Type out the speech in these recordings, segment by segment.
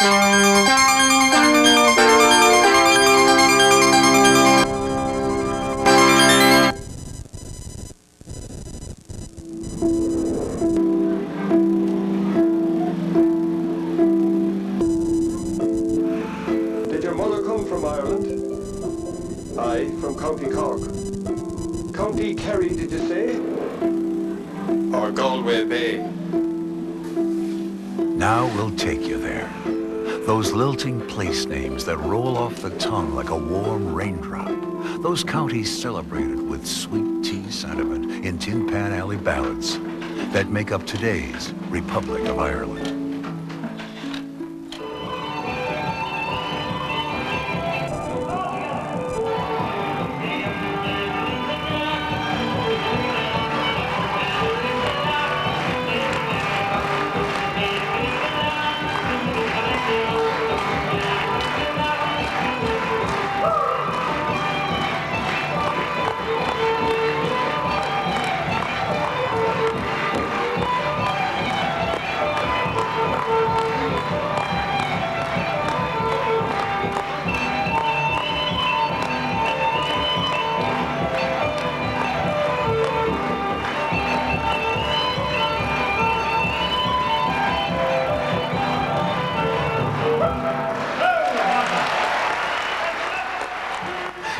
Did your mother come from Ireland? Aye, from County Cork. County Kerry, did you say? Or Galway Bay? Now we'll take you there. Those lilting place names that roll off the tongue like a warm raindrop. Those counties celebrated with sweet tea sentiment in Tin Pan Alley ballads that make up today's Republic of Ireland.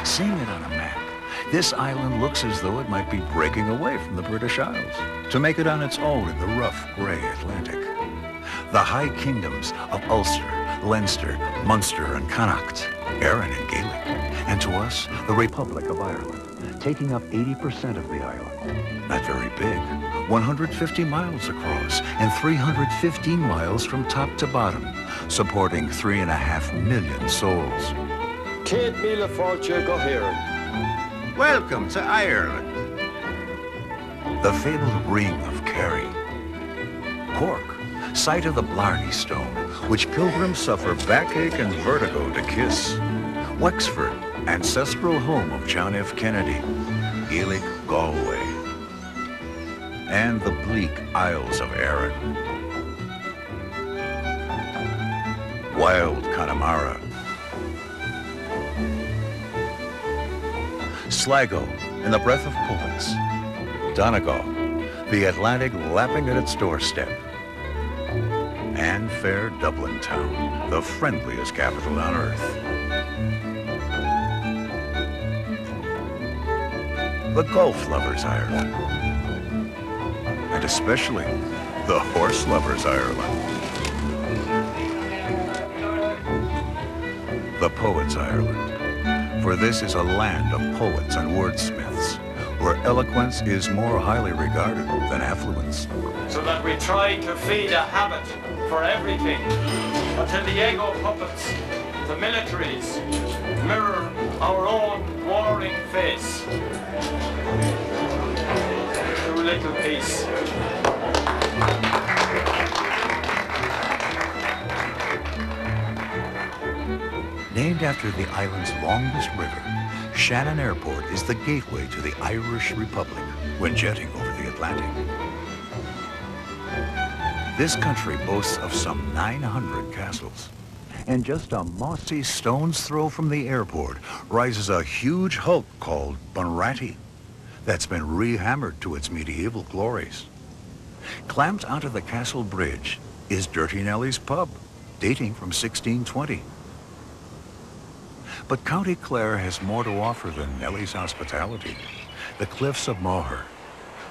Seeing it on a map, this island looks as though it might be breaking away from the British Isles to make it on its own in the rough, grey Atlantic. The high kingdoms of Ulster, Leinster, Munster, and Connacht, Erin and Gaelic, and to us, the Republic of Ireland, taking up 80% of the island. Not very big, 150 miles across and 315 miles from top to bottom, supporting 3.5 million souls. Kate Mila Fortune go here. Welcome to Ireland. The fabled ring of Kerry. Cork, site of the Blarney Stone, which pilgrims suffer backache and vertigo to kiss. Wexford, ancestral home of John F. Kennedy. Gaelic Galway. And the bleak Isles of Arran. Wild Connemara. Sligo, in the breath of poets. Donegal, the Atlantic lapping at its doorstep. And fair Dublin town, the friendliest capital on earth. The golf lovers' Ireland. And especially the horse lovers' Ireland. The poets' Ireland. For this is a land of poets and wordsmiths, where eloquence is more highly regarded than affluence. So that we try to feed a habit for everything, until the ego puppets, the militaries, mirror our own warring face. Too little peace. Named after the island's longest river, Shannon Airport is the gateway to the Irish Republic when jetting over the Atlantic. This country boasts of some 900 castles. And just a mossy stone's throw from the airport rises a huge hulk called Bunratty that's been rehammered to its medieval glories. Clamped onto the castle bridge is Dirty Nellie's pub, dating from 1620. But County Clare has more to offer than Nellie's hospitality. The cliffs of Moher,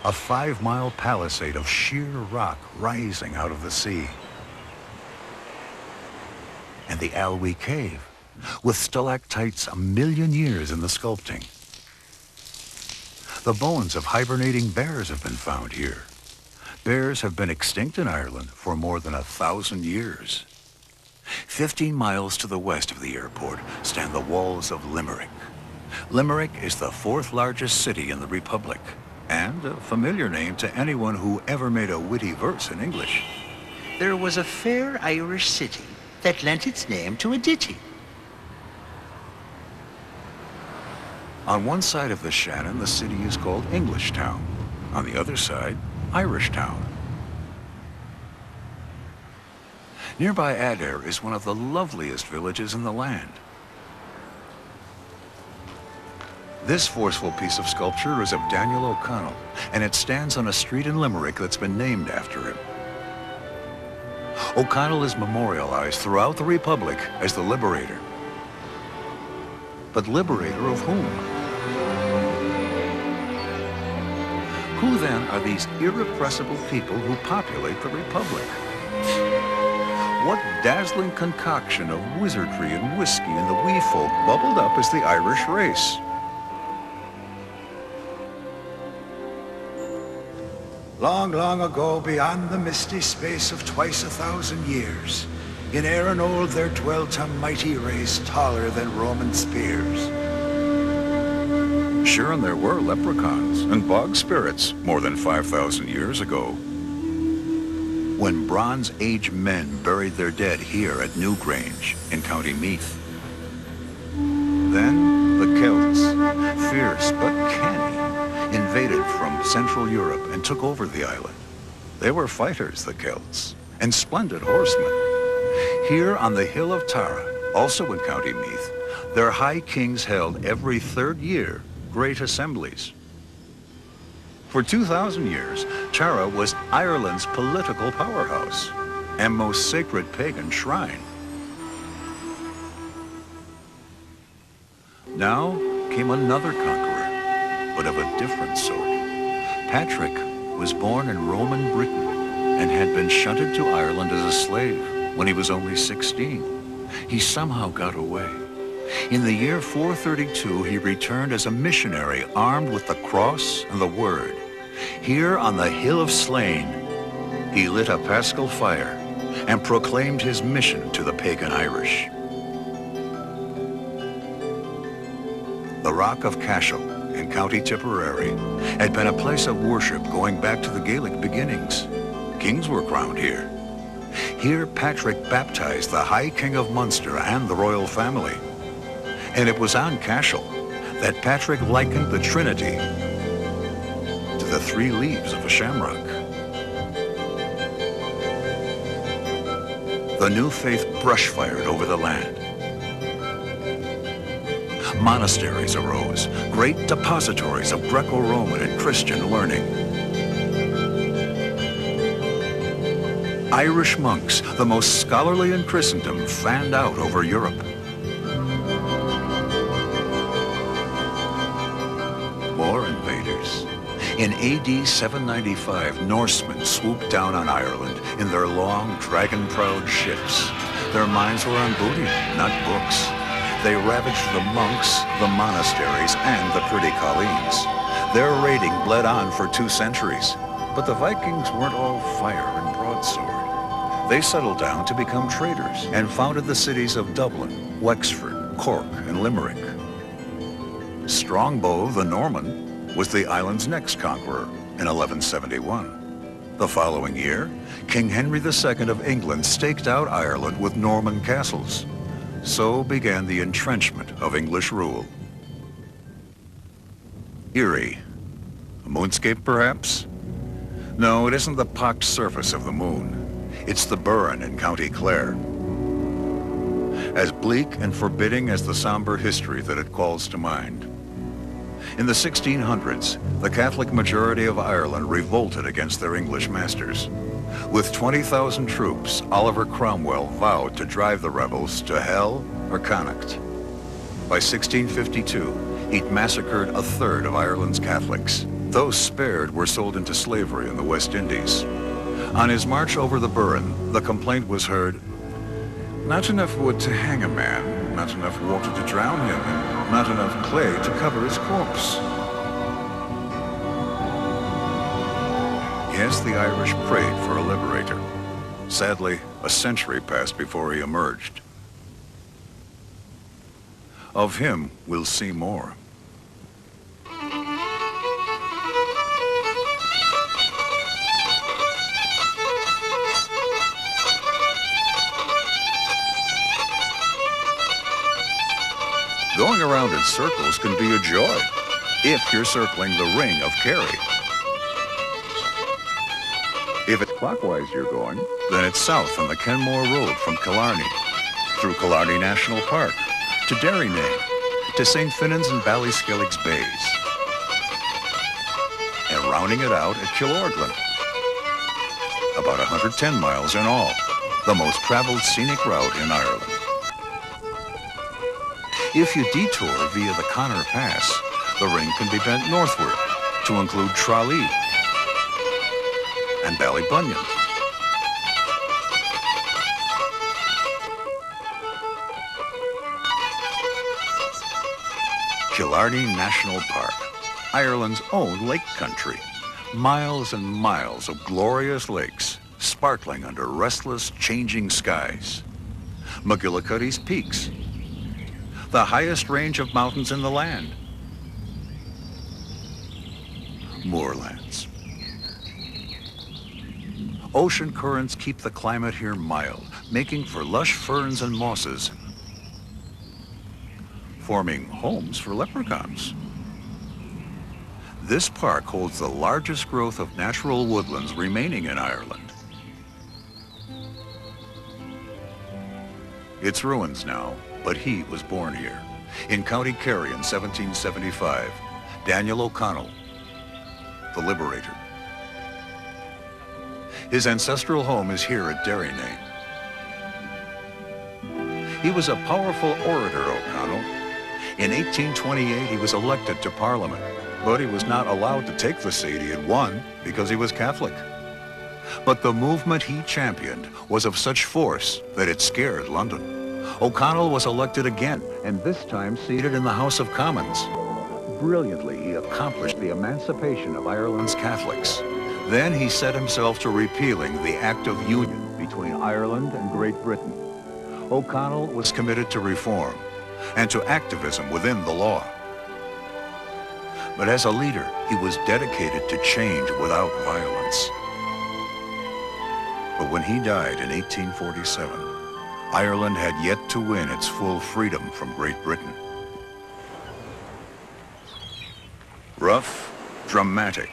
a 5-mile palisade of sheer rock rising out of the sea. And the Alwy Cave, with stalactites a million years in the sculpting. The bones of hibernating bears have been found here. Bears have been extinct in Ireland for more than 1,000 years. 15 miles to the west of the airport stand the walls of Limerick. Limerick is the 4th largest city in the Republic, and a familiar name to anyone who ever made a witty verse in English. There was a fair Irish city that lent its name to a ditty. On one side of the Shannon, the city is called Englishtown. On the other side, Irishtown. Nearby Adair is one of the loveliest villages in the land. This forceful piece of sculpture is of Daniel O'Connell, and it stands on a street in Limerick that's been named after him. O'Connell is memorialized throughout the Republic as the Liberator. But liberator of whom? Who then are these irrepressible people who populate the Republic? What dazzling concoction of wizardry and whiskey and the wee folk bubbled up as the Irish race? Long, long ago, beyond the misty space of twice 1,000 years, in Erin old there dwelt a mighty race taller than Roman spears. Sure, and there were leprechauns and bog spirits more than 5,000 years ago, when Bronze Age men buried their dead here at Newgrange in County Meath. Then the Celts, fierce but canny, invaded from Central Europe and took over the island. They were fighters, the Celts, and splendid horsemen. Here on the hill of Tara, also in County Meath, their high kings held every third year great assemblies. For 2,000 years, Tara was Ireland's political powerhouse and most sacred pagan shrine. Now came another conqueror, but of a different sort. Patrick was born in Roman Britain and had been shunted to Ireland as a slave when he was only 16. He somehow got away. In the year 432, he returned as a missionary armed with the cross and the word. Here on the Hill of Slane, he lit a paschal fire and proclaimed his mission to the pagan Irish. The Rock of Cashel in County Tipperary had been a place of worship going back to the Gaelic beginnings. Kings were crowned here. Here Patrick baptized the High King of Munster and the royal family. And it was on Cashel that Patrick likened the Trinity to the three leaves of a shamrock. The new faith brush-fired over the land. Monasteries arose, great depositories of Greco-Roman and Christian learning. Irish monks, the most scholarly in Christendom, fanned out over Europe. More invaders. In AD 795, Norsemen swooped down on Ireland in their long, dragon-prowed ships. Their minds were on booty, not books. They ravaged the monks, the monasteries, and the pretty colleens. Their raiding bled on for 2 centuries. But the Vikings weren't all fire and broadsword. They settled down to become traders and founded the cities of Dublin, Wexford, Cork, and Limerick. Strongbow the Norman was the island's next conqueror in 1171. The following year, King Henry II of England staked out Ireland with Norman castles. So began the entrenchment of English rule. Eerie. A moonscape, perhaps? No, it isn't the pocked surface of the moon. It's the Burren in County Clare. As bleak and forbidding as the somber history that it calls to mind. In the 1600s, the Catholic majority of Ireland revolted against their English masters. With 20,000 troops, Oliver Cromwell vowed to drive the rebels to hell or Connacht. By 1652, he'd massacred a third of Ireland's Catholics. Those spared were sold into slavery in the West Indies. On his march over the Burren, the complaint was heard, "Not enough wood to hang a man, not enough water to drown him, and not enough clay to cover his corpse." Yes, the Irish prayed for a liberator. Sadly, a century passed before he emerged. Of him, we'll see more. Going around in circles can be a joy, if you're circling the ring of Kerry. If it's clockwise you're going, then it's south on the Kenmore Road from Killarney, through Killarney National Park, to Derrynane, to St. Finnan's and Ballyskellig's Bays, and rounding it out at Killorglin. About 110 miles in all, the most traveled scenic route in Ireland. If you detour via the Connor Pass, the ring can be bent northward to include Tralee and Ballybunion. Killarney National Park, Ireland's own lake country. Miles and miles of glorious lakes, sparkling under restless, changing skies. McGillicuddy's Peaks, the highest range of mountains in the land. Moorlands. Ocean currents keep the climate here mild, making for lush ferns and mosses, forming homes for leprechauns. This park holds the largest growth of natural woodlands remaining in Ireland. It's ruins now, but he was born here. In County Kerry in 1775, Daniel O'Connell, the liberator. His ancestral home is here at Derrynane. He was a powerful orator, O'Connell. In 1828, he was elected to Parliament, but he was not allowed to take the seat he had won because he was Catholic. But the movement he championed was of such force that it scared London. O'Connell was elected again, and this time seated in the House of Commons. Brilliantly, he accomplished the emancipation of Ireland's Catholics. Then he set himself to repealing the Act of Union between Ireland and Great Britain. O'Connell was committed to reform and to activism within the law. But as a leader, he was dedicated to change without violence. But when he died in 1847, Ireland had yet to win its full freedom from Great Britain. Rough, dramatic,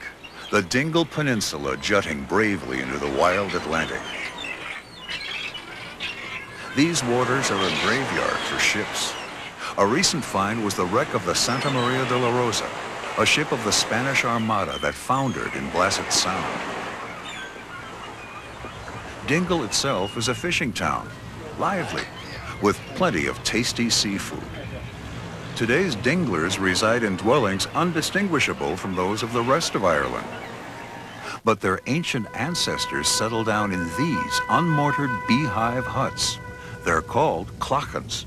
the Dingle Peninsula jutting bravely into the wild Atlantic. These waters are a graveyard for ships. A recent find was the wreck of the Santa Maria de la Rosa, a ship of the Spanish Armada that foundered in Blasset Sound. Dingle itself is a fishing town, lively, with plenty of tasty seafood. Today's dinglers reside in dwellings undistinguishable from those of the rest of Ireland. But their ancient ancestors settled down in these unmortared beehive huts. They're called clachans.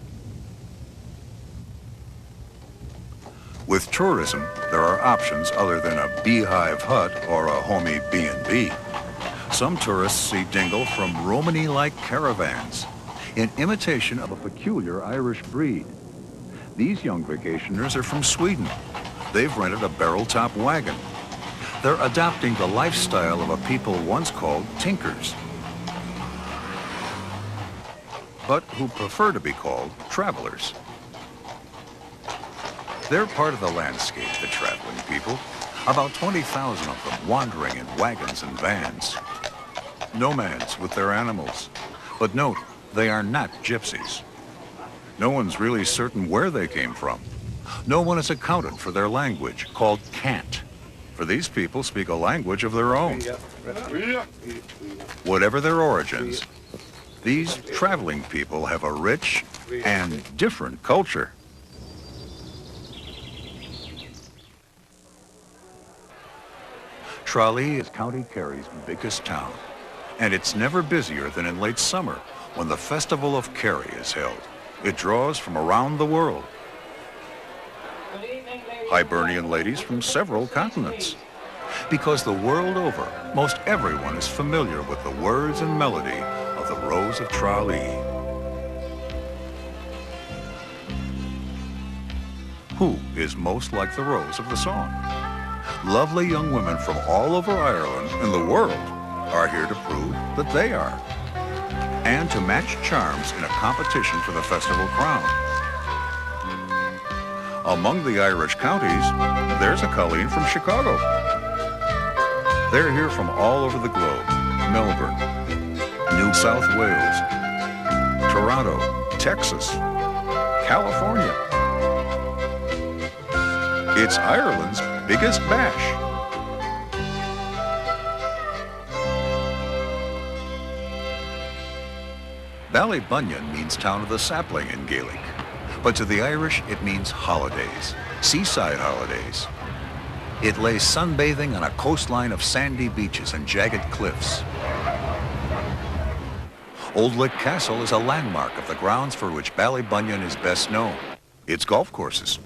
With tourism, there are options other than a beehive hut or a homey B&B. Some tourists see Dingle from Romany-like caravans, in imitation of a peculiar Irish breed. These young vacationers are from Sweden. They've rented a barrel-top wagon. They're adopting the lifestyle of a people once called tinkers, but who prefer to be called travelers. They're part of the landscape, the traveling people. About 20,000 of them wandering in wagons and vans. Nomads with their animals. But note, they are not gypsies. No one's really certain where they came from. No one has accounted for their language, called cant. For these people speak a language of their own. Whatever their origins, these traveling people have a rich and different culture. Tralee is County Kerry's biggest town, and it's never busier than in late summer when the Festival of Kerry is held. It draws from around the world. Hibernian ladies from several continents. Because the world over, most everyone is familiar with the words and melody of the Rose of Tralee. Who is most like the Rose of the song? Lovely young women from all over Ireland and the world are here to prove that they are, and to match charms in a competition for the festival crown. Among the Irish counties, there's a colleen from Chicago. They're here from all over the globe, Melbourne, New South Wales, Toronto, Texas, California. It's Ireland's biggest bash. Ballybunion means town of the sapling in Gaelic, but to the Irish it means holidays, seaside holidays. It lays sunbathing on a coastline of sandy beaches and jagged cliffs. Old Lick Castle is a landmark of the grounds for which Ballybunion is best known, its golf courses.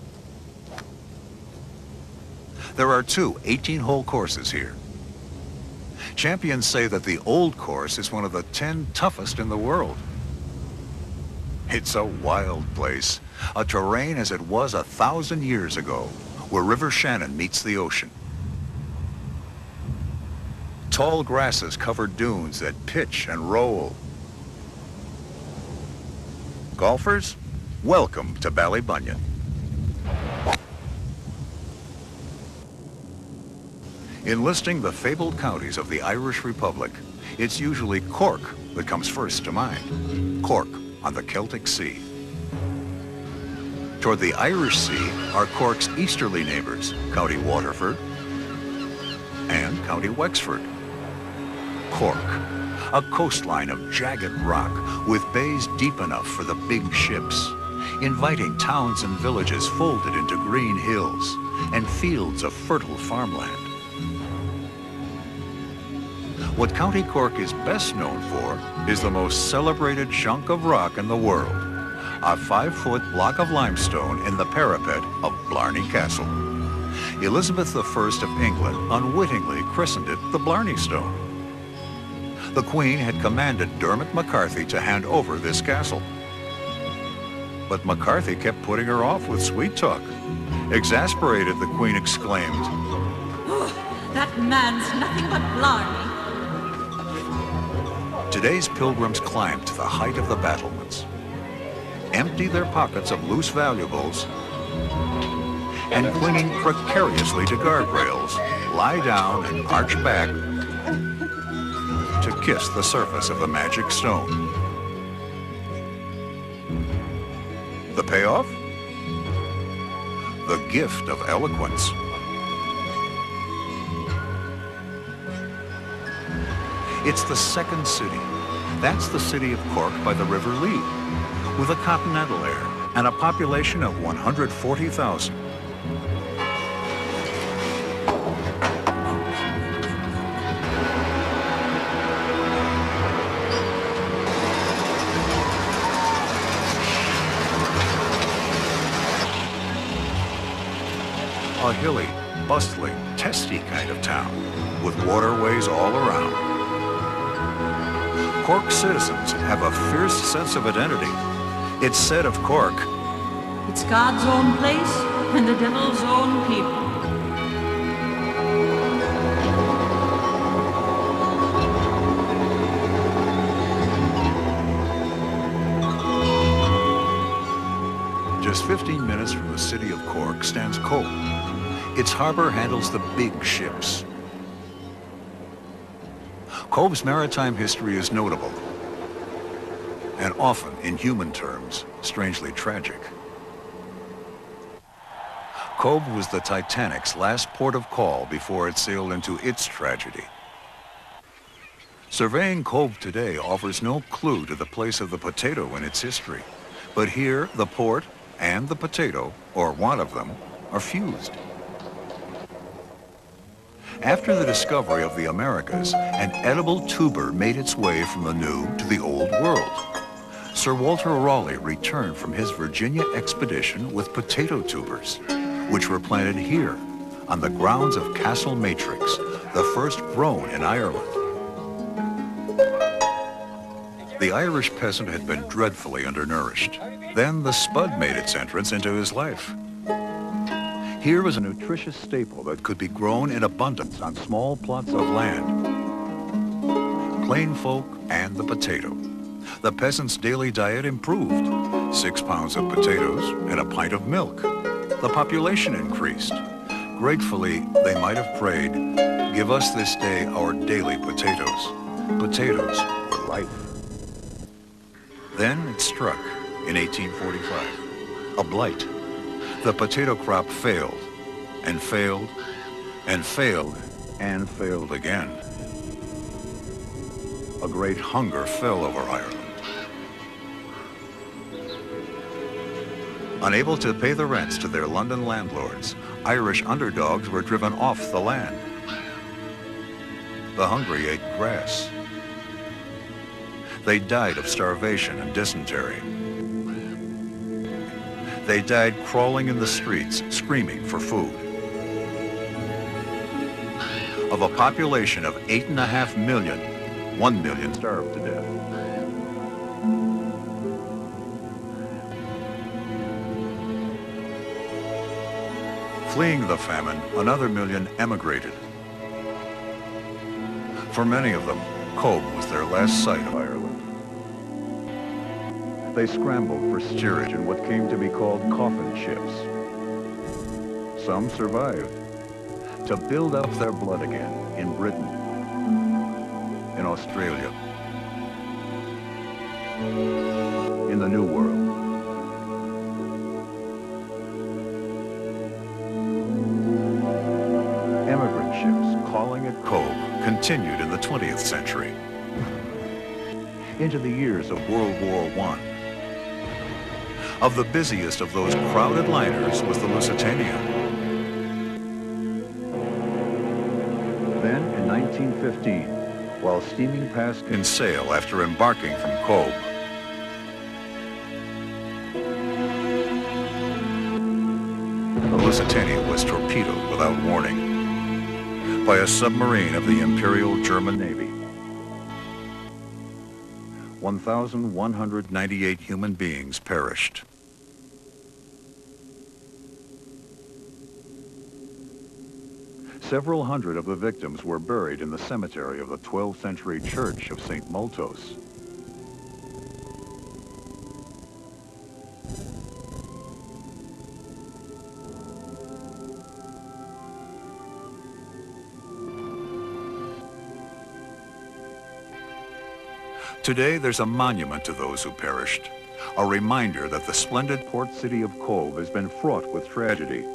There are two 18-hole courses here. Champions say that the old course is one of the 10 toughest in the world. It's a wild place, a terrain as it was 1,000 years ago, where River Shannon meets the ocean. Tall grasses cover dunes that pitch and roll. Golfers, welcome to Ballybunion. In listing the fabled counties of the Irish Republic, it's usually Cork that comes first to mind. Cork on the Celtic Sea. Toward the Irish Sea are Cork's easterly neighbors, County Waterford and County Wexford. Cork, a coastline of jagged rock with bays deep enough for the big ships, inviting towns and villages folded into green hills and fields of fertile farmland. What County Cork is best known for is the most celebrated chunk of rock in the world, a 5-foot block of limestone in the parapet of Blarney Castle. Elizabeth I of England unwittingly christened it the Blarney Stone. The Queen had commanded Dermot McCarthy to hand over this castle. But McCarthy kept putting her off with sweet talk. Exasperated, the Queen exclaimed, "Oh, that man's nothing but Blarney." Today's pilgrims climb to the height of the battlements, empty their pockets of loose valuables, and clinging precariously to guardrails, lie down and arch back to kiss the surface of the magic stone. The payoff? The gift of eloquence. It's the second city. That's the city of Cork by the River Lee, with a continental air and a population of 140,000. A hilly, bustling, testy kind of town, with waterways all around. Cork citizens have a fierce sense of identity. It's said of Cork, It's God's own place and the devil's own people. just 15 minutes from the city of Cork stands Cobh. Its harbor handles the big ships. Cobh's maritime history is notable, and often, in human terms, strangely tragic. Cobh was the Titanic's last port of call before it sailed into its tragedy. Surveying Cobh today offers no clue to the place of the potato in its history, but here the port and the potato, or one of them, are fused. After the discovery of the Americas, an edible tuber made its way from the New to the Old World. Sir Walter Raleigh returned from his Virginia expedition with potato tubers, which were planted here on the grounds of Castle Matrix, the first grown in Ireland. The Irish peasant had been dreadfully undernourished. Then the spud made its entrance into his life. Here was a nutritious staple that could be grown in abundance on small plots of land. Plain folk and the potato. The peasant's daily diet improved. 6 pounds of potatoes and a pint of milk. The population increased. Gratefully, they might have prayed, "Give us this day our daily potatoes." potatoes were life. Then it struck in 1845. A blight. The potato crop failed, and failed, and failed, and failed again. A great hunger fell over Ireland. Unable to pay the rents to their London landlords, Irish underdogs were driven off the land. The hungry ate grass. They died of starvation and dysentery. They died crawling in the streets, screaming for food. Of a population of 8.5 million, 1 million starved to death. Fleeing the famine, another million emigrated. For many of them, Cobh was their last sight of Ireland. They scrambled for steerage in what came to be called coffin ships. Some survived to build up their blood again in Britain, in Australia, in the New World. Emigrant ships calling at Cobh continued in the 20th century, into the years of World War I. Of the busiest of those crowded liners was the Lusitania. Then, in 1915, while steaming past Kinsale after embarking from Cobh, the Lusitania was torpedoed without warning by a submarine of the Imperial German Navy. 1,198 human beings perished. Several hundred of the victims were buried in the cemetery of the 12th century church of St. Multos. Today, there's a monument to those who perished, a reminder that the splendid port city of Cobh has been fraught with tragedy.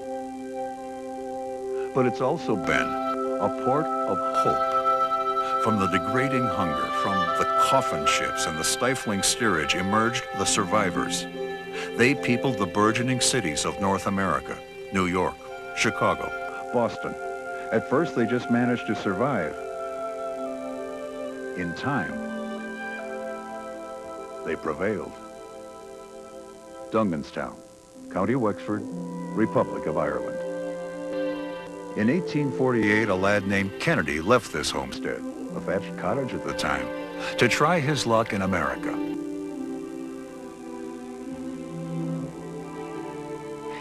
But it's also been a port of hope. From the degrading hunger, from the coffin ships and the stifling steerage emerged the survivors. They peopled the burgeoning cities of North America, New York, Chicago, Boston. At first, they just managed to survive. In time, they prevailed. Dunganstown, County Wexford, Republic of Ireland. In 1848, a lad named Kennedy left this homestead, a thatched cottage at the time, to try his luck in America.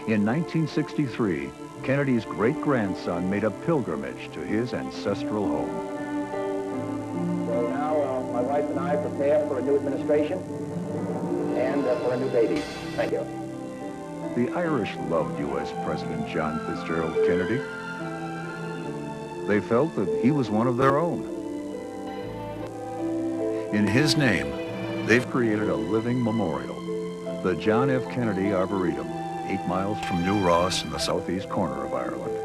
In 1963, Kennedy's great-grandson made a pilgrimage to his ancestral home. So now my wife and I prepare for a new administration and for a new baby. Thank you. The Irish loved U.S. President John Fitzgerald Kennedy. They felt that he was one of their own. In his name, they've created a living memorial, the John F. Kennedy Arboretum, 8 miles from New Ross in the southeast corner of Ireland.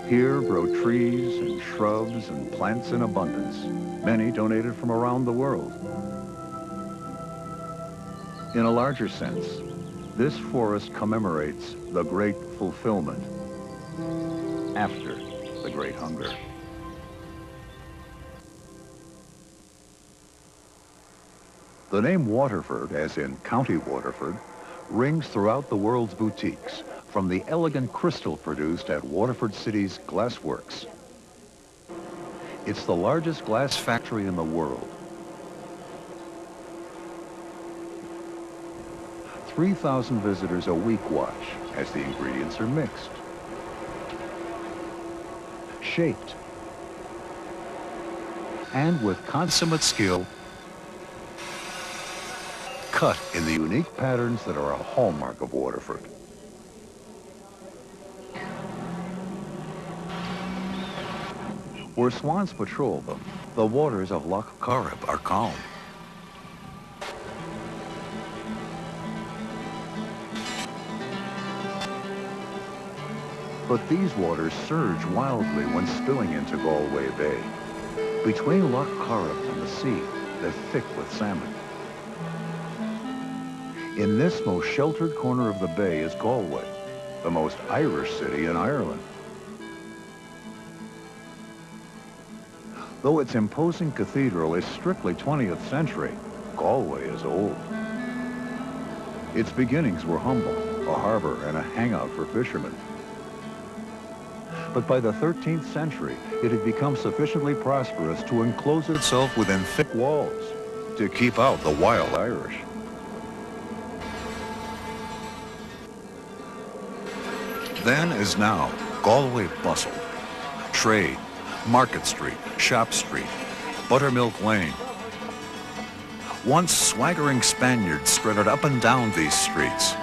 Here grow trees and shrubs and plants in abundance, many donated from around the world. In a larger sense, this forest commemorates the great fulfillment after the Great Hunger. The name Waterford, as in County Waterford, rings throughout the world's boutiques, from the elegant crystal produced at Waterford City's glassworks. It's the largest glass factory in the world. 3,000 visitors a week watch as the ingredients are mixed, shaped, and with consummate skill, cut in the unique patterns that are a hallmark of Waterford. Where swans patrol them, The waters of Loch Corrib are calm. But these waters surge wildly when spilling into Galway Bay. Between Loch Corrib and the sea, they're thick with salmon. In this most sheltered corner of the bay is Galway, the most Irish city in Ireland. Though its imposing cathedral is strictly 20th century, Galway is old. Its beginnings were humble, a harbor and a hangout for fishermen. But by the 13th century, it had become sufficiently prosperous to enclose itself within thick walls to keep out the wild Irish. Then as now, Galway bustled. Trade, Market Street, Shop Street, Buttermilk Lane. Once swaggering Spaniards strutted up and down these streets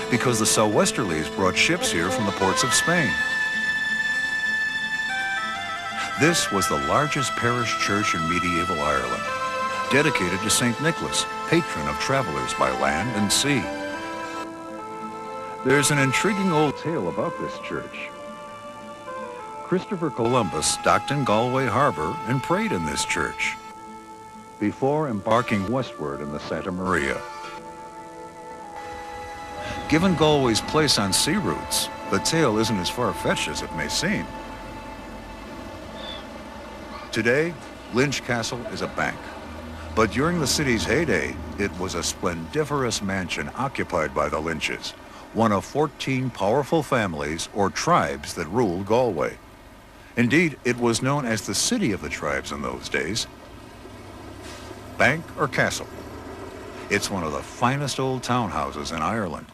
because the Sou'Westerlies brought ships here from the ports of Spain. This was the largest parish church in medieval Ireland, dedicated to St. Nicholas, patron of travelers by land and sea. There's an intriguing old tale about this church. Christopher Columbus docked in Galway Harbor and prayed in this church before embarking westward in the Santa Maria. Given Galway's place on sea routes, the tale isn't as far-fetched as it may seem. Today, Lynch Castle is a bank, but during the city's heyday, it was a splendiferous mansion occupied by the Lynches, one of 14 powerful families or tribes that ruled Galway. Indeed, it was known as the city of the tribes in those days. Bank or castle? It's one of the finest old townhouses in Ireland.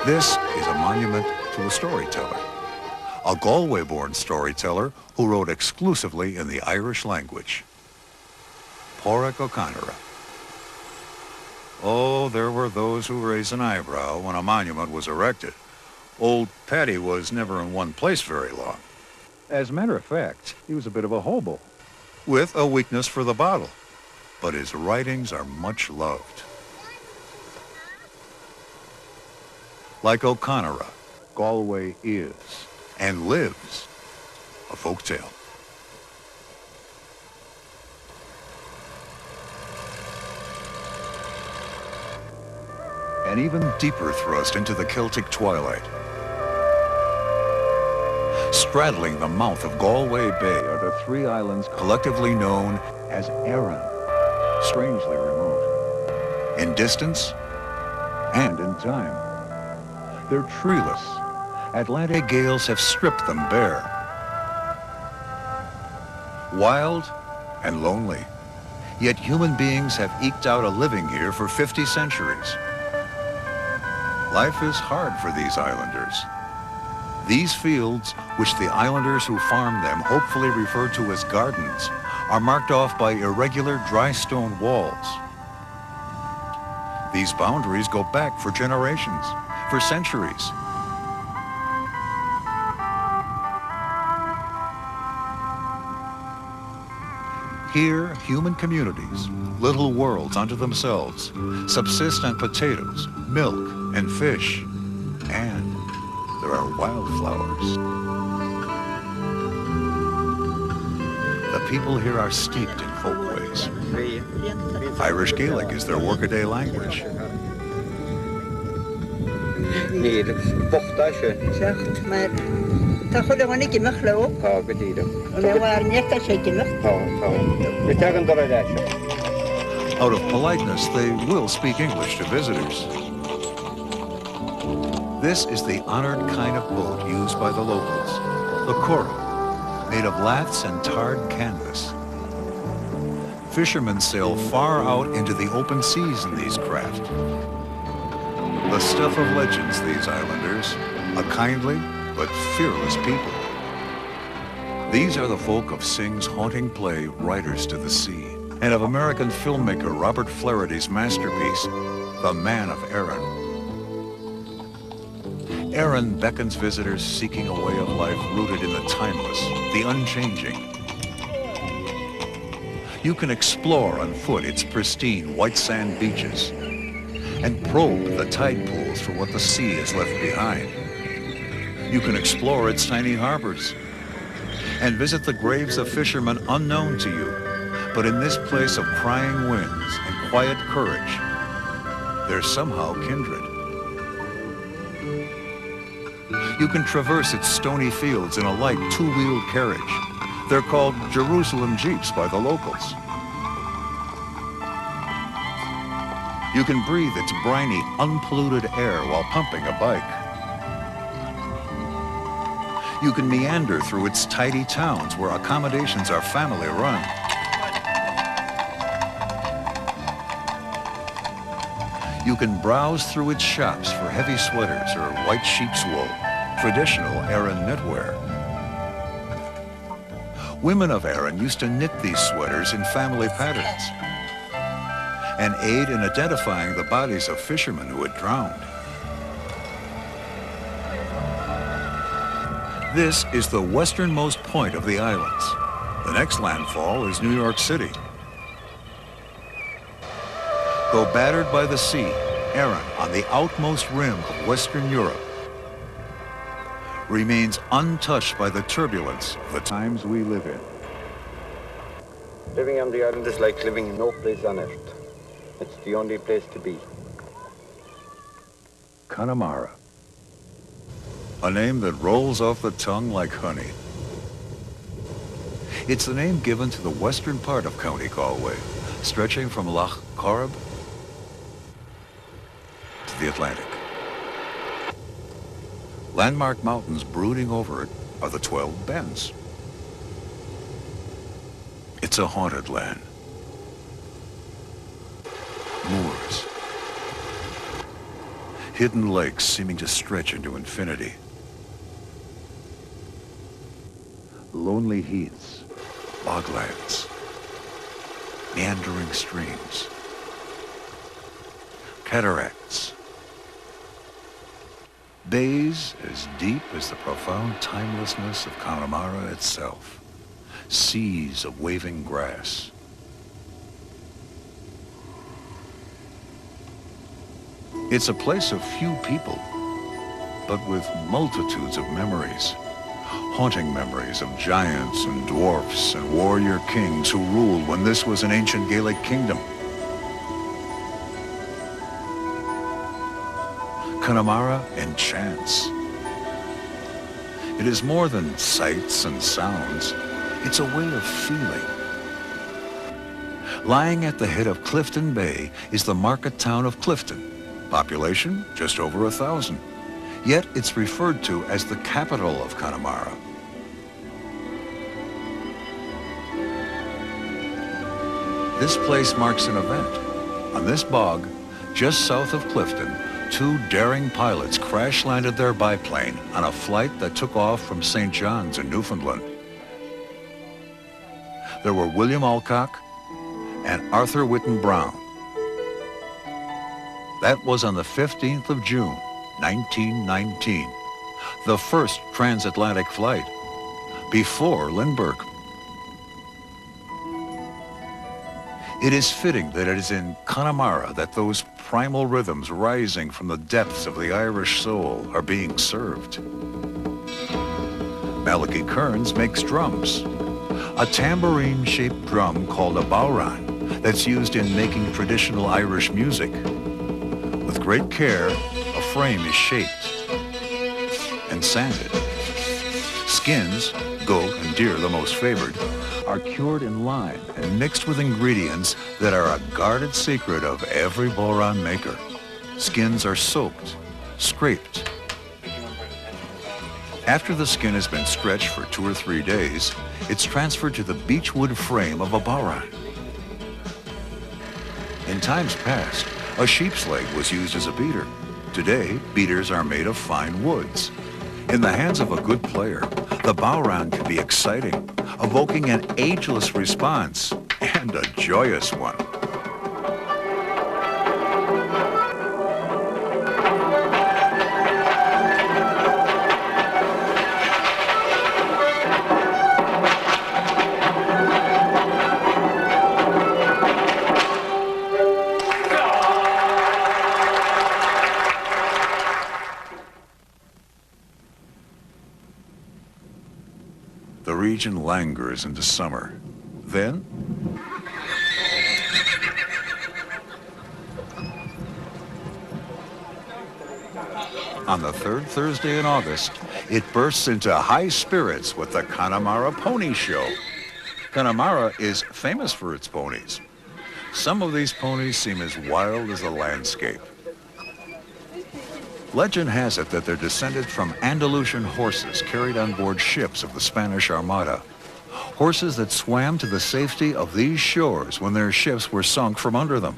This is a monument to a storyteller, a Galway-born storyteller who wrote exclusively in the Irish language. Pádraig O'Conora. Oh, there were those who raised an eyebrow when a monument was erected. Old Paddy was never in one place very long. As a matter of fact, he was a bit of a hobo, with a weakness for the bottle. But his writings are much loved. Like O'Conora, Galway is, and lives, a folktale. An even deeper thrust into the Celtic twilight. Straddling the mouth of Galway Bay are the three islands collectively known as Erin, strangely remote, in distance and in time. They're treeless. Atlantic gales have stripped them bare. Wild and lonely, yet human beings have eked out a living here for 50 centuries. Life is hard for these islanders. These fields, which the islanders who farm them hopefully refer to as gardens, are marked off by irregular dry stone walls. These boundaries go back for generations, for centuries. Here, human communities, little worlds unto themselves, subsist on potatoes, milk, and fish, and there are wildflowers. The people here are steeped in folkways. Irish Gaelic is their workaday language. Zegt, maar dat gewoon niet in mijn geloof. En waar net dat zit in mijn Out of politeness, they will speak English to visitors. This is the honored kind of boat used by the locals, the corrib, made of laths and tarred canvas. Fishermen sail far out into the open seas in these craft. The stuff of legends, these islanders, a kindly but fearless people. These are the folk of Synge's haunting play, Riders to the Sea, and of American filmmaker Robert Flaherty's masterpiece, The Man of Erin. Erin beckons visitors seeking a way of life rooted in the timeless, the unchanging. You can explore on foot its pristine white sand beaches and probe the tide pools for what the sea has left behind. You can explore its tiny harbors and visit the graves of fishermen unknown to you. But in this place of crying winds and quiet courage, they're somehow kindred. You can traverse its stony fields in a light two-wheeled carriage. They're called Jerusalem Jeeps by the locals. You can breathe its briny, unpolluted air while pumping a bike. You can meander through its tidy towns where accommodations are family run. You can browse through its shops for heavy sweaters or white sheep's wool, traditional Erin knitwear. Women of Erin used to knit these sweaters in family patterns and aid in identifying the bodies of fishermen who had drowned. This is the westernmost point of the islands. The next landfall is New York City. Though battered by the sea, Erin, on the outmost rim of Western Europe, remains untouched by the turbulence of the times we live in. Living on the island is like living in no place on earth. It's the only place to be. Connemara. A name that rolls off the tongue like honey. It's the name given to the western part of County Galway, stretching from Lough Corrib to the Atlantic. Landmark mountains brooding over it are the 12 Bens. It's a haunted land. Moors. Hidden lakes seeming to stretch into infinity. Lonely heaths, boglands, meandering streams, cataracts, bays as deep as the profound timelessness of Connemara itself, seas of waving grass. It's a place of few people, but with multitudes of memories. Haunting memories of giants and dwarfs and warrior kings who ruled when this was an ancient Gaelic kingdom. Connemara enchants. It is more than sights and sounds. It's a way of feeling. Lying at the head of Clifton Bay is the market town of Clifton. Population, just over 1,000. Yet it's referred to as the capital of Connemara. This place marks an event. On this bog, just south of Clifton, 2 daring pilots crash-landed their biplane on a flight that took off from St. John's in Newfoundland. There were William Alcock and Arthur Whitten Brown. That was on the 15th of June, 1919, the first transatlantic flight, before Lindbergh. It is fitting that it is in Connemara that those primal rhythms rising from the depths of the Irish soul are being served. Malachi Kearns makes drums, a tambourine-shaped drum called a bowran that's used in making traditional Irish music. With great care, a frame is shaped and sanded. Skins, goat and deer the most favored, are cured in lime and mixed with ingredients that are a guarded secret of every bowran maker. Skins are soaked, scraped, After the skin has been stretched for 2 or 3 days, it's transferred to the beechwood frame of a bowran. In times past, a sheep's leg was used as a beater. Today, beaters are made of fine woods. In the hands of a good player, the bowran can be exciting, evoking an ageless response, and a joyous one. The region languors into summer. Then, on the third Thursday in August, it bursts into high spirits with the Connemara Pony Show. Connemara is famous for its ponies. Some of these ponies seem as wild as the landscape. Legend has it that they're descended from Andalusian horses carried on board ships of the Spanish Armada. Horses that swam to the safety of these shores when their ships were sunk from under them.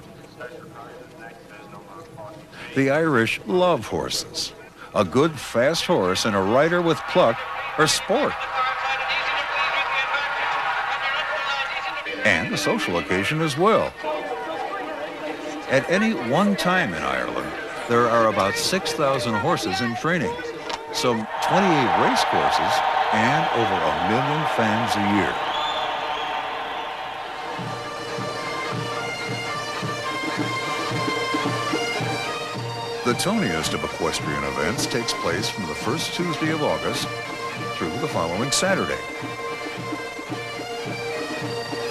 The Irish love horses. A good, fast horse and a rider with pluck are sport. And a social occasion as well. At any one time in Ireland, there are about 6,000 horses in training, some 28 race courses, and over 1 million fans a year. The toniest of equestrian events takes place from the first Tuesday of August through the following Saturday.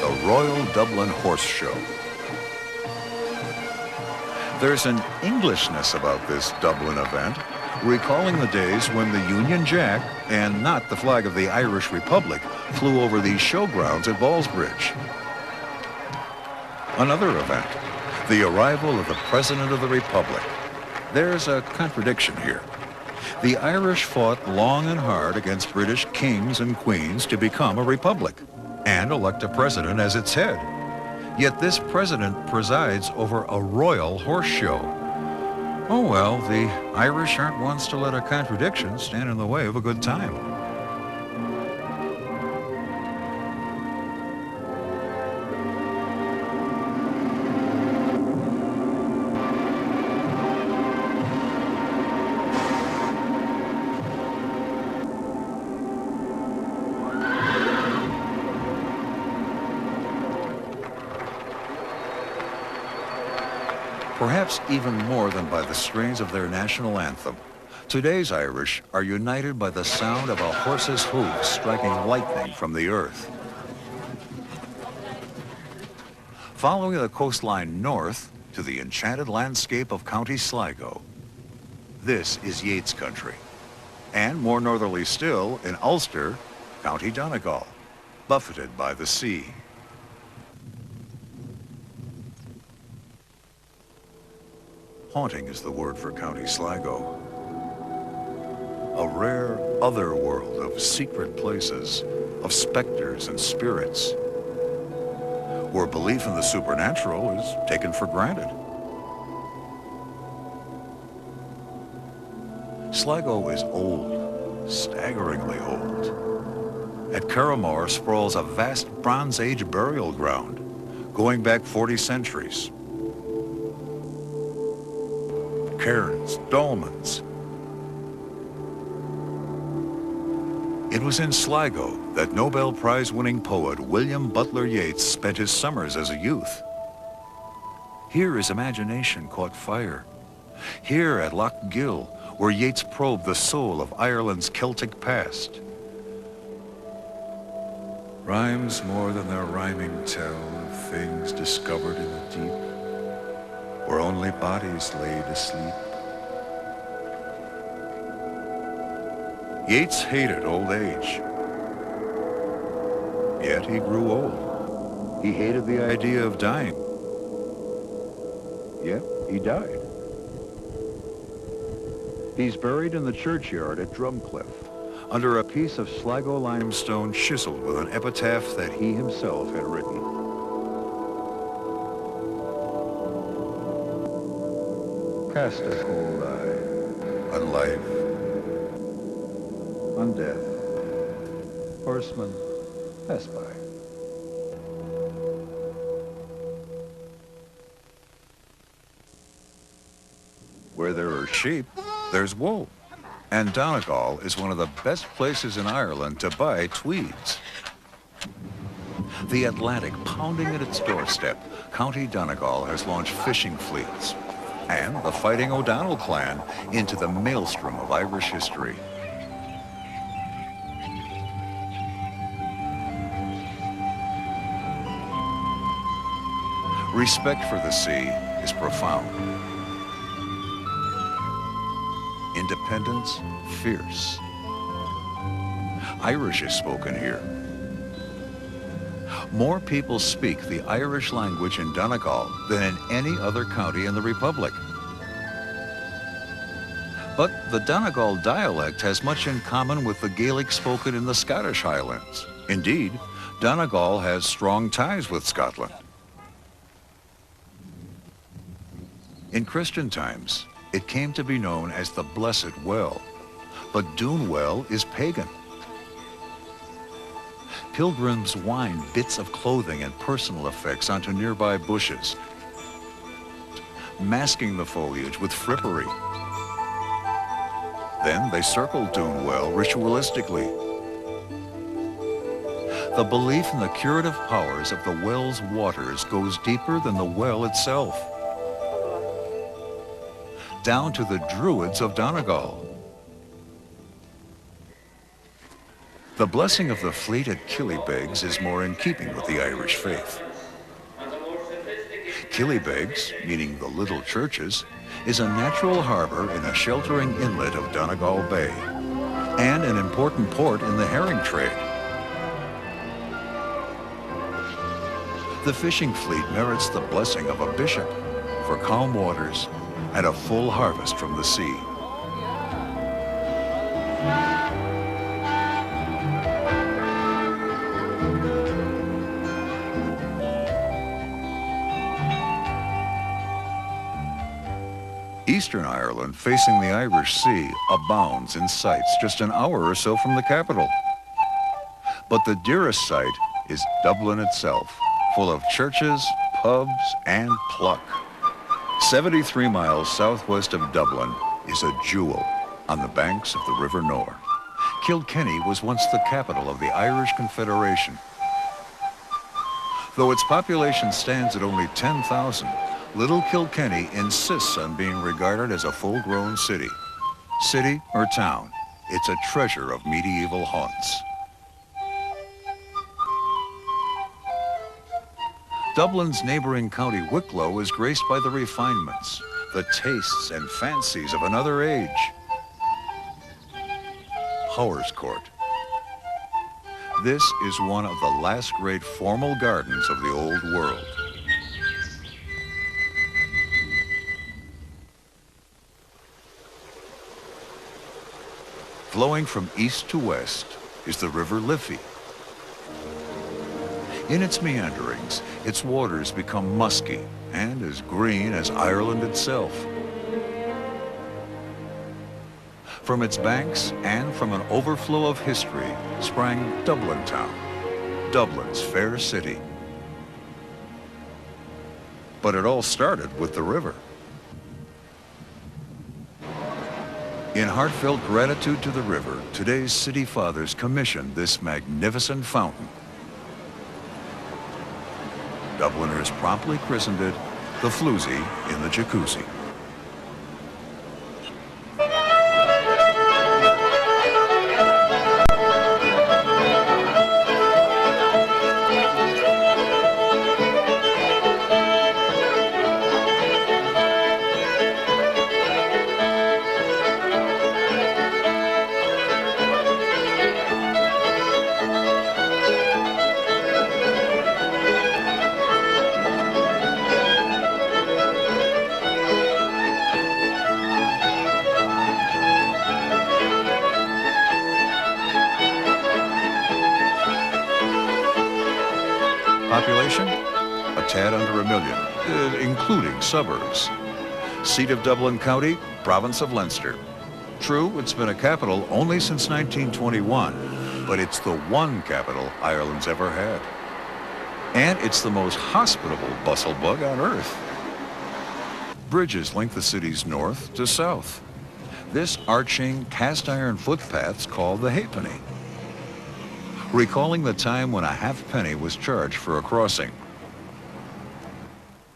The Royal Dublin Horse Show. There's an Englishness about this Dublin event, recalling the days when the Union Jack, and not the flag of the Irish Republic, flew over these showgrounds at Ballsbridge. Another event, the arrival of the President of the Republic. There's a contradiction here. The Irish fought long and hard against British kings and queens to become a republic and elect a president as its head. Yet this president presides over a royal horse show. Oh well, the Irish aren't ones to let a contradiction stand in the way of a good time. Perhaps even more than by the strains of their national anthem, today's Irish are united by the sound of a horse's hooves striking lightning from the earth. Following the coastline north to the enchanted landscape of County Sligo, this is Yeats country. And more northerly still, in Ulster, County Donegal, buffeted by the sea. Haunting is the word for County Sligo. A rare other world of secret places, of specters and spirits, where belief in the supernatural is taken for granted. Sligo is old, staggeringly old. At Carramore sprawls a vast Bronze Age burial ground, going back 40 centuries. Cairns, dolmens. It was in Sligo that Nobel Prize-winning poet William Butler Yeats spent his summers as a youth. Here his imagination caught fire. Here at Lough Gill, where Yeats probed the soul of Ireland's Celtic past. Rhymes more than their rhyming tell of things discovered in the deep, where only bodies laid asleep. Yeats hated old age. Yet he grew old. He hated the idea of dying. Yet he died. He's buried in the churchyard at Drumcliff, under a piece of Sligo limestone chiseled with an epitaph that he himself had written. Cast a cold eye on life, on death. Horsemen, pass by. Where there are sheep, there's wool. And Donegal is one of the best places in Ireland to buy tweeds. The Atlantic pounding at its doorstep, County Donegal has launched fishing fleets and the Fighting O'Donnell clan into the maelstrom of Irish history. Respect for the sea is profound. Independence, fierce. Irish is spoken here. More people speak the Irish language in Donegal than in any other county in the Republic. But the Donegal dialect has much in common with the Gaelic spoken in the Scottish Highlands. Indeed, Donegal has strong ties with Scotland. In Christian times, it came to be known as the Blessed Well, but Doon Well is pagan. Pilgrims wind bits of clothing and personal effects onto nearby bushes, masking the foliage with frippery. Then they circle Doon Well ritualistically. The belief in the curative powers of the well's waters goes deeper than the well itself, down to the Druids of Donegal. The blessing of the fleet at Killybegs is more in keeping with the Irish faith. Killybegs, meaning the little churches, is a natural harbor in a sheltering inlet of Donegal Bay and an important port in the herring trade. The fishing fleet merits the blessing of a bishop for calm waters and a full harvest from the sea. Eastern Ireland, facing the Irish Sea, abounds in sights just an hour or so from the capital. But the dearest sight is Dublin itself, full of churches, pubs, and pluck. 73 miles southwest of Dublin is a jewel on the banks of the River Nore. Kilkenny was once the capital of the Irish Confederation. Though its population stands at only 10,000, Little Kilkenny insists on being regarded as a full-grown city. City or town, it's a treasure of medieval haunts. Dublin's neighboring county Wicklow is graced by the refinements, the tastes and fancies of another age. Power's Court. This is one of the last great formal gardens of the old world. Flowing from east to west is the River Liffey. In its meanderings, its waters become musky and as green as Ireland itself. From its banks and from an overflow of history sprang Dublin town, Dublin's fair city. But it all started with the river. In heartfelt gratitude to the river, today's city fathers commissioned this magnificent fountain. Dubliners promptly christened it the Floozy in the Jacuzzi. population? A tad under 1 million, including suburbs. Seat of Dublin County, province of Leinster. True, it's been a capital only since 1921, but it's the one capital Ireland's ever had. And it's the most hospitable bustle bug on earth. Bridges link the city's north to south. This arching cast iron footpath's called the halfpenny, recalling the time when a halfpenny was charged for a crossing.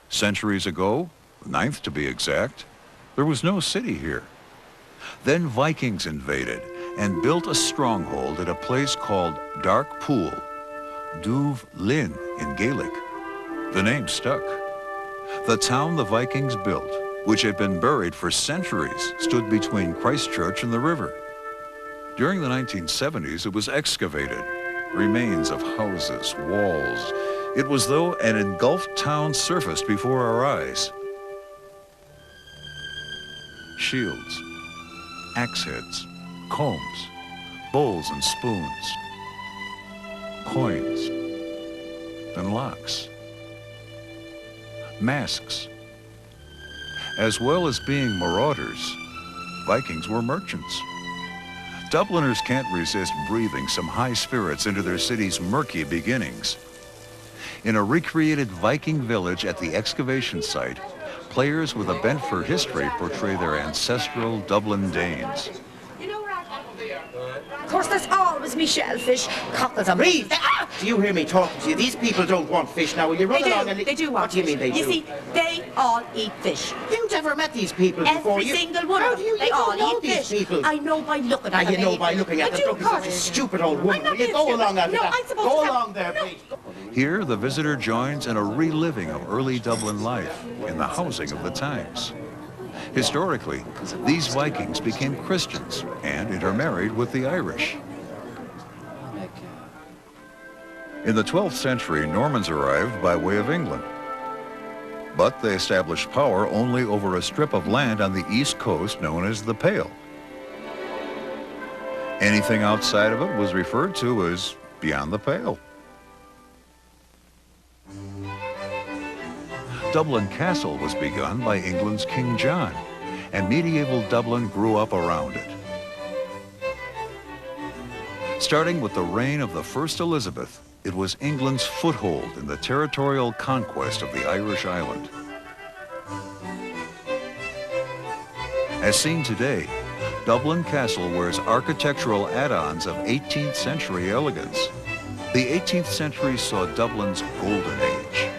Centuries ago, 9th to be exact, there was no city here. Then Vikings invaded and built a stronghold at a place called Dark Pool, Duv Linn in Gaelic. The name stuck. The town the Vikings built, which had been buried for centuries, stood between Christchurch and the river. During the 1970s, it was excavated. Remains of houses, walls. It was though an engulfed town surfaced before our eyes. Shields, axe heads, combs, bowls and spoons, coins, and locks, masks. As well as being marauders, Vikings were merchants. Dubliners can't resist breathing some high spirits into their city's murky beginnings. In a recreated Viking village at the excavation site, players with a bent for history portray their ancestral Dublin Danes. Of course, there's always me shellfish, cockles and breeze. Do you hear me talking to you? These people don't want fish now. Will you run along and... They do want What do you mean they do? You see, they all eat fish. You've never met these people before. Every single one of them. You They all know eat these fish. people. I know by looking at them. You know by looking at them. I do, Look, you're such a stupid old woman. Will you go along after that? Go along there, please. Here, the visitor joins in a reliving of early Dublin life in the housing of the times. Historically, these Vikings became Christians and intermarried with the Irish. In the 12th century, Normans arrived by way of England. But they established power only over a strip of land on the east coast known as the Pale. Anything outside of it was referred to as beyond the Pale. Dublin Castle was begun by England's King John, and medieval Dublin grew up around it. Starting with the reign of the First Elizabeth, it was England's foothold in the territorial conquest of the Irish island. As seen today, Dublin Castle wears architectural add-ons of 18th century elegance. The 18th century saw Dublin's golden age.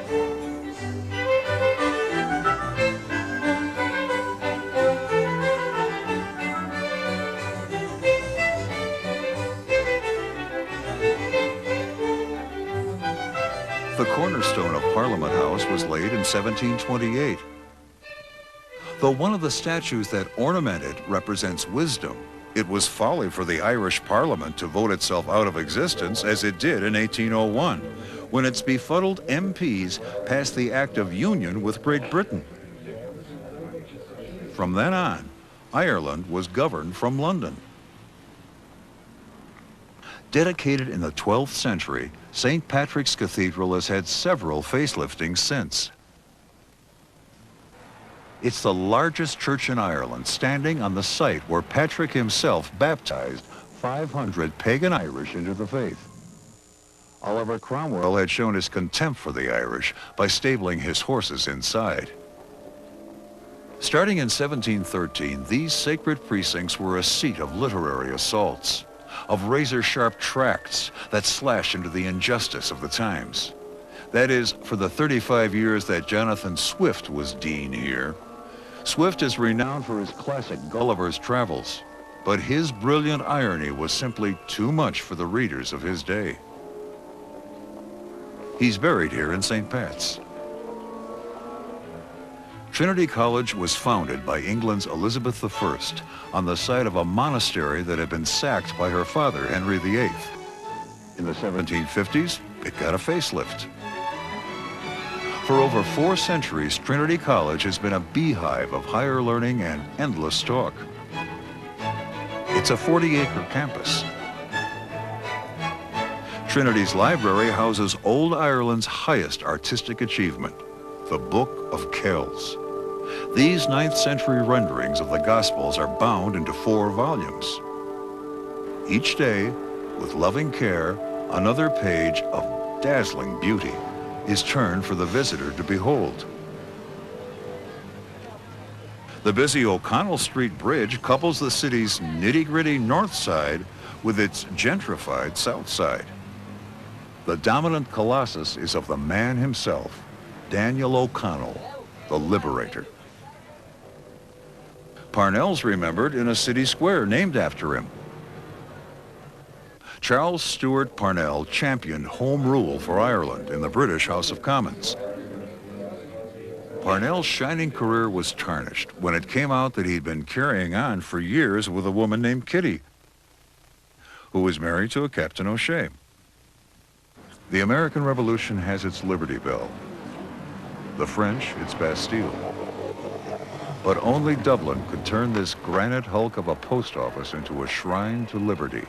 The cornerstone of Parliament House was laid in 1728. Though one of the statues that ornament it represents wisdom, it was folly for the Irish Parliament to vote itself out of existence as it did in 1801, when its befuddled MPs passed the Act of Union with Great Britain. From then on, Ireland was governed from London. Dedicated in the 12th century, St. Patrick's Cathedral has had several faceliftings since. It's the largest church in Ireland, standing on the site where Patrick himself baptized 500 pagan Irish into the faith. Oliver Cromwell had shown his contempt for the Irish by stabling his horses inside. Starting in 1713, these sacred precincts were a seat of literary assaults, of razor-sharp tracts that slash into the injustice of the times. That is, for the 35 years that Jonathan Swift was dean here. Swift is renowned for his classic Gulliver's Travels, but his brilliant irony was simply too much for the readers of his day. He's buried here in St. Pat's. Trinity College was founded by England's Elizabeth I on the site of a monastery that had been sacked by her father, Henry VIII. In the 1750s, it got a facelift. For over 4 centuries, Trinity College has been a beehive of higher learning and endless talk. It's a 40-acre campus. Trinity's library houses old Ireland's highest artistic achievement, the Book of Kells. These 9th century renderings of the Gospels are bound into 4 volumes. Each day, with loving care, another page of dazzling beauty is turned for the visitor to behold. The busy O'Connell Street Bridge couples the city's nitty-gritty north side with its gentrified south side. The dominant colossus is of the man himself, Daniel O'Connell, the liberator. Parnell's remembered in a city square named after him. Charles Stewart Parnell championed Home Rule for Ireland in the British House of Commons. Parnell's shining career was tarnished when it came out that he'd been carrying on for years with a woman named Kitty, who was married to a Captain O'Shea. The American Revolution has its Liberty Bell, the French its Bastille. But only Dublin could turn this granite hulk of a post office into a shrine to liberty.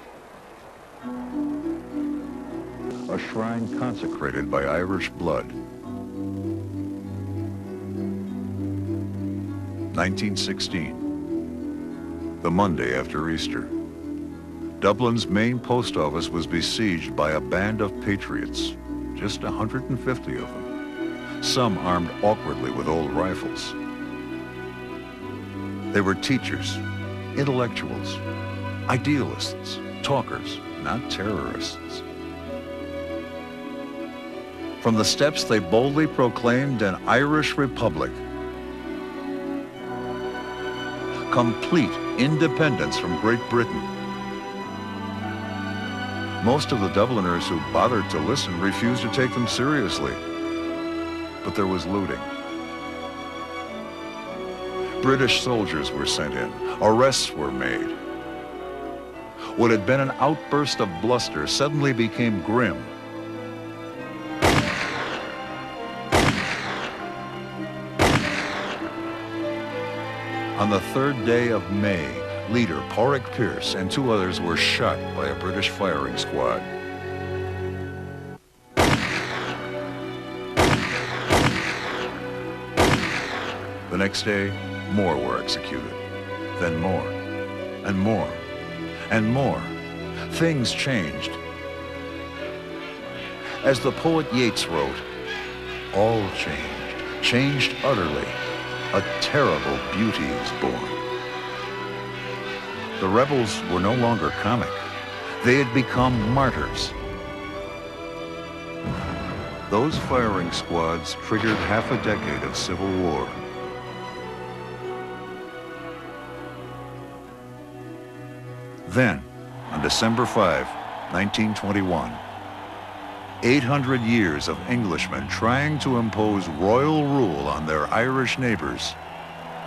A shrine consecrated by Irish blood. 1916, the Monday after Easter. Dublin's main post office was besieged by a band of patriots, just 150 of them, some armed awkwardly with old rifles. They were teachers, intellectuals, idealists, talkers, not terrorists. From the steps they boldly proclaimed an Irish Republic, complete independence from Great Britain. Most of the Dubliners who bothered to listen refused to take them seriously, but there was looting. British soldiers were sent in, arrests were made. What had been an outburst of bluster suddenly became grim. On the 3rd day of May, leader Pádraig Pearse and 2 others were shot by a British firing squad. The next day, more were executed, then more, and more, and more. Things changed. As the poet Yeats wrote, all changed utterly. A terrible beauty is born. The rebels were no longer comic. They had become martyrs. Those firing squads triggered half a decade of civil war. Then, on December 5, 1921, 800 years of Englishmen trying to impose royal rule on their Irish neighbors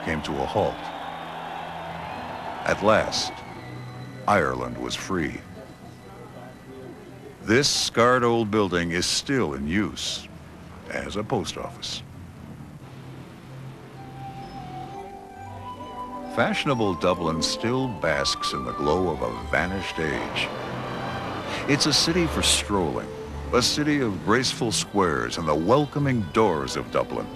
came to a halt. At last, Ireland was free. This scarred old building is still in use as a post office. Fashionable Dublin still basks in the glow of a vanished age. It's a city for strolling, a city of graceful squares and the welcoming doors of Dublin.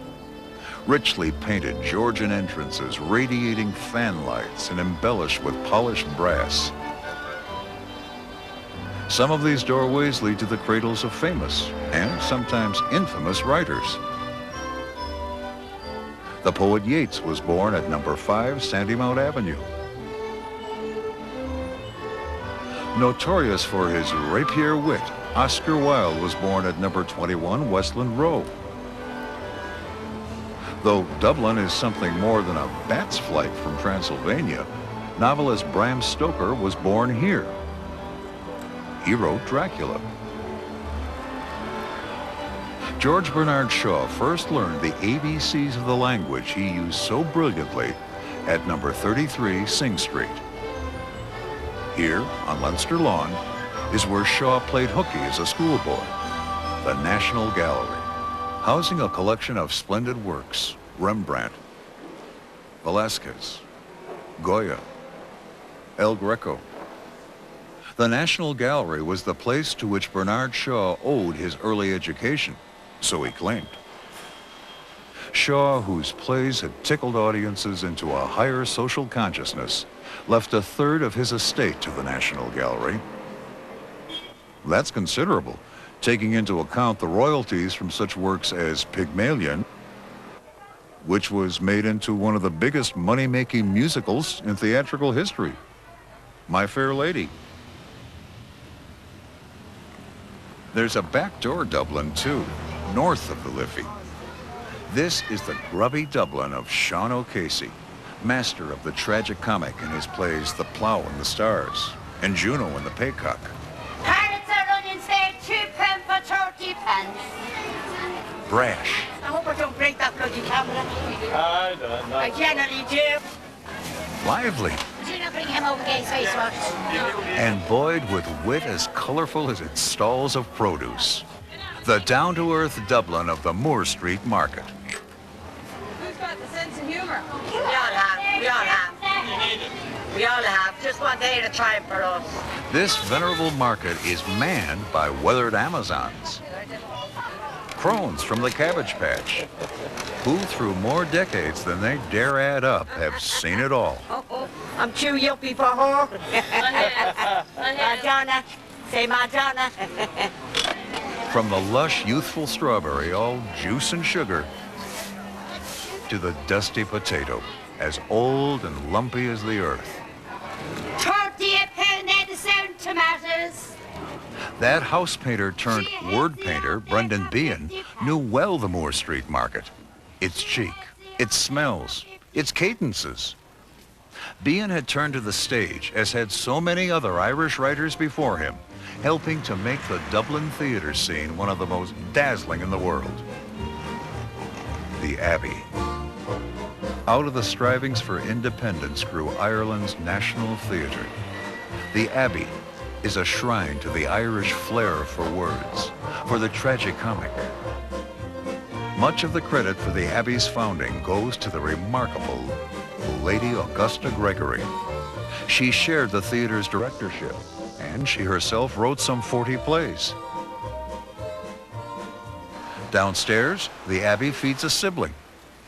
Richly painted Georgian entrances radiating fan lights and embellished with polished brass. Some of these doorways lead to the cradles of famous and sometimes infamous writers. The poet Yeats was born at number 5 Sandymount Avenue. Notorious for his rapier wit, Oscar Wilde was born at number 21 Westland Row. Though Dublin is something more than a bat's flight from Transylvania, novelist Bram Stoker was born here. He wrote Dracula. George Bernard Shaw first learned the ABCs of the language he used so brilliantly at number 33 Sing Street. Here, on Leinster Lawn, is where Shaw played hooky as a schoolboy, the National Gallery, housing a collection of splendid works: Rembrandt, Velázquez, Goya, El Greco. The National Gallery was the place to which Bernard Shaw owed his early education, so he claimed. Shaw, whose plays had tickled audiences into a higher social consciousness, left a third of his estate to the National Gallery. That's considerable, taking into account the royalties from such works as Pygmalion, which was made into one of the biggest money-making musicals in theatrical history, My Fair Lady. There's a backdoor Dublin, too, north of the Liffey. This is the grubby Dublin of Sean O'Casey, master of the tragic comic in his plays The Plough and the Stars and Juno and the Paycock. Carrots are running, say, 2 pence for 30 pence. Brash. I hope I don't break that bloody camera. I don't know. I generally do. Lively. Do not bring him over against face wash. And buoyed with wit as colorful as its stalls of produce. The down-to-earth Dublin of the Moore Street Market. Who's got the sense of humor? We all have. We all have. We all have. Just one day at a time for us. This venerable market is manned by weathered Amazons. Crones from the Cabbage Patch, who through more decades than they dare add up have seen it all. I'm too yuppie for her. Madonna. Say Madonna. From the lush, youthful strawberry, all juice and sugar, to the dusty potato, as old and lumpy as the earth. 30 a pound and the sound tomatoes. That house painter turned word painter, Brendan Behan, knew well the Moore Street Market. Its cheek, its smells, its cadences. Behan had turned to the stage, as had so many other Irish writers before him, helping to make the Dublin theatre scene one of the most dazzling in the world. The Abbey. Out of the strivings for independence grew Ireland's national theatre. The Abbey is a shrine to the Irish flair for words, for the tragicomic. Much of the credit for the Abbey's founding goes to the remarkable Lady Augusta Gregory. She shared the theater's directorship, and she herself wrote some 40 plays. Downstairs, the Abbey feeds a sibling,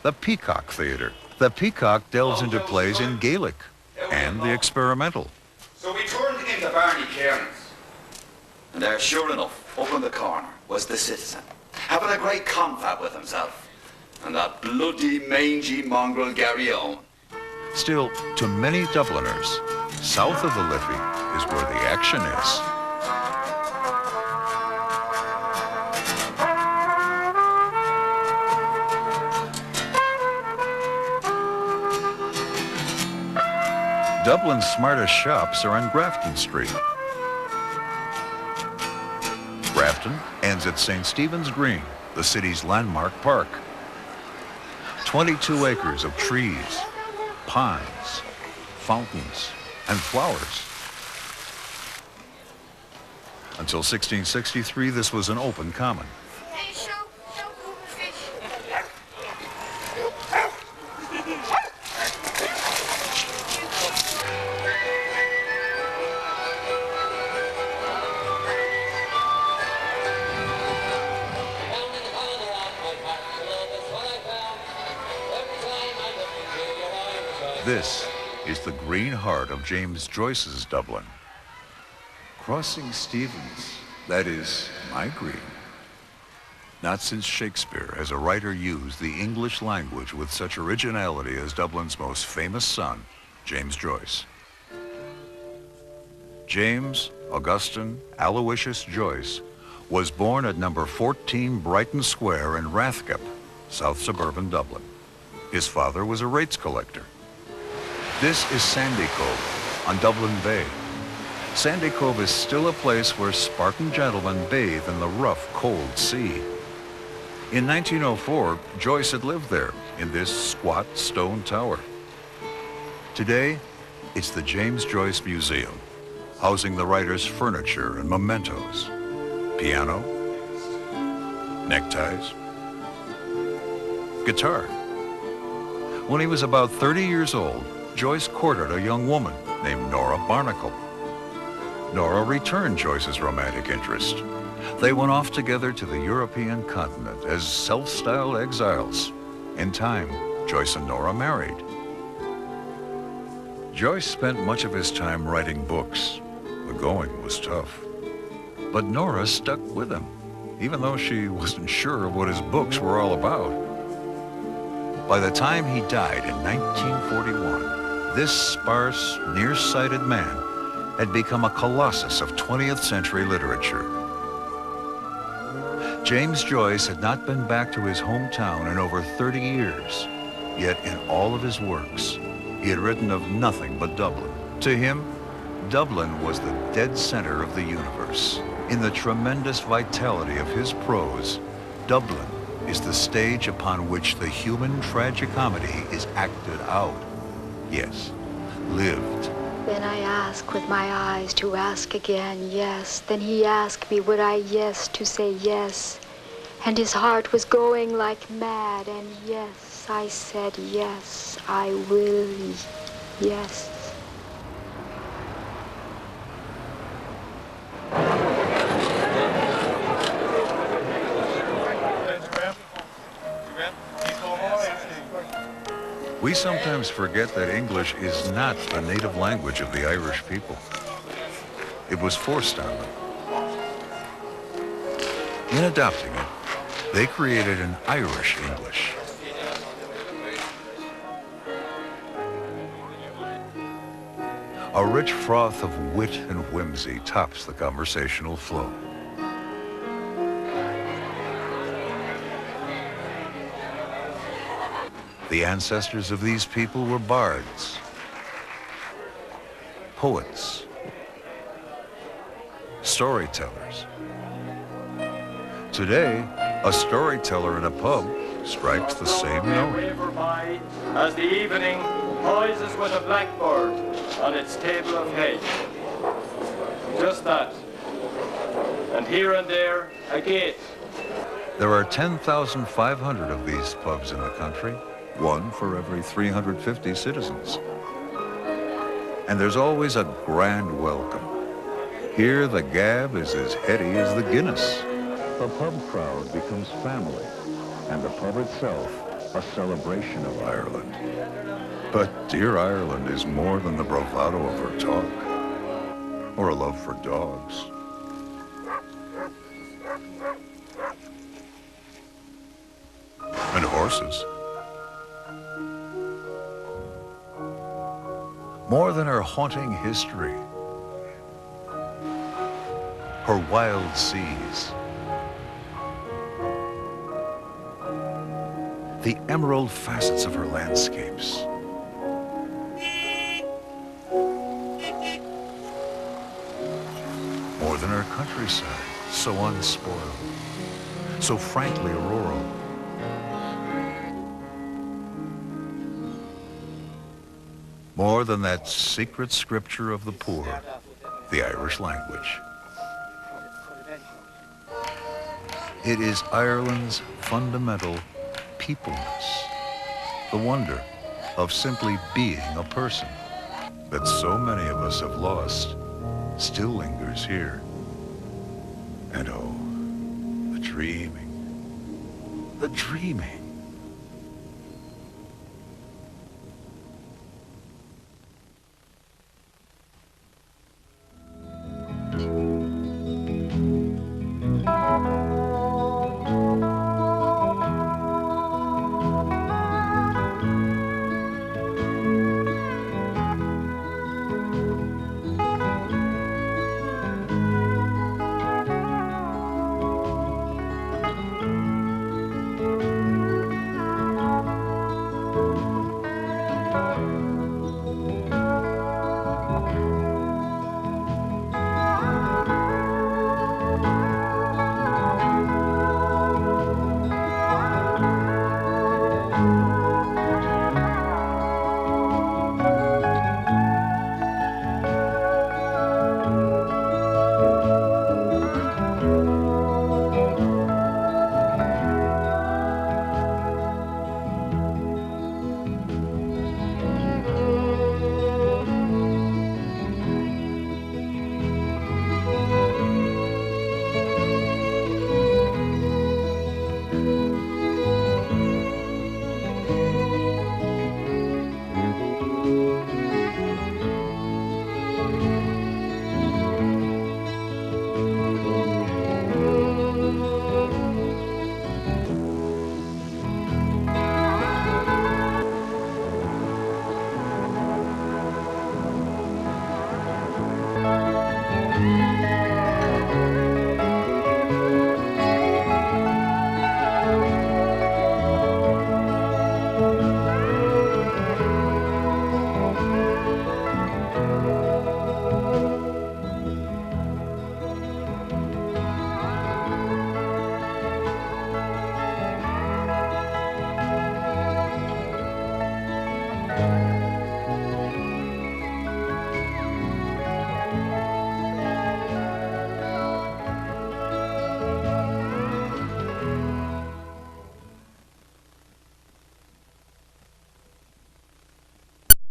the Peacock Theatre. The Peacock delves into plays in Gaelic and the experimental. So we turned into Barney Cairns. And there, sure enough, up in the corner, was the citizen, having a great confab with himself. And that bloody, mangy mongrel Gary Owen. Still, to many Dubliners, south of the Liffey is where the action is. Dublin's smartest shops are on Grafton Street. Grafton ends at St. Stephen's Green, the city's landmark park. 22 acres of trees, ponds, fountains, and flowers. Until 1663, this was an open common. This is the green heart of James Joyce's Dublin. Crossing Stevens, that is my green. Not since Shakespeare has a writer used the English language with such originality as Dublin's most famous son, James Joyce. James Augustine Aloysius Joyce was born at number 14 Brighton Square in Rathgap, south suburban Dublin. His father was a rates collector. This is Sandy Cove on Dublin Bay. Sandy Cove is still a place where Spartan gentlemen bathe in the rough, cold sea. In 1904, Joyce had lived there in this squat stone tower. Today, it's the James Joyce Museum, housing the writer's furniture and mementos, piano, neckties, guitar. When he was about 30 years old, Joyce courted a young woman named Nora Barnacle. Nora returned Joyce's romantic interest. They went off together to the European continent as self-styled exiles. In time, Joyce and Nora married. Joyce spent much of his time writing books. The going was tough. But Nora stuck with him, even though she wasn't sure of what his books were all about. By the time he died in 1941, this sparse, nearsighted man had become a colossus of 20th century literature. James Joyce had not been back to his hometown in over 30 years, yet in all of his works, he had written of nothing but Dublin. To him, Dublin was the dead center of the universe. In the tremendous vitality of his prose, Dublin is the stage upon which the human tragicomedy is acted out. Yes, lived. Then I ask with my eyes to ask again, yes. Then he asked me, would I yes to say yes? And his heart was going like mad, and yes, I said yes, I will, yes. We sometimes forget that English is not the native language of the Irish people. It was forced on them. In adopting it, they created an Irish English. A rich froth of wit and whimsy tops the conversational flow. The ancestors of these people were bards, poets, storytellers. Today, a storyteller in a pub strikes the same note. Waver by as the evening poises with a blackbird on its table of hay. Just that. And here and there, a gate. There are 10,500 of these pubs in the country, one for every 350 citizens. And there's always a grand welcome. Here, the gab is as heady as the Guinness. The pub crowd becomes family, and the pub itself a celebration of Ireland. But dear Ireland is more than the bravado of her talk, or a love for dogs. And horses. More than her haunting history, her wild seas, the emerald facets of her landscapes, more than her countryside, so unspoiled, so frankly rural. More than that secret scripture of the poor, the Irish language. It is Ireland's fundamental peopleness, the wonder of simply being a person that so many of us have lost still lingers here. And oh, the dreaming, the dreaming.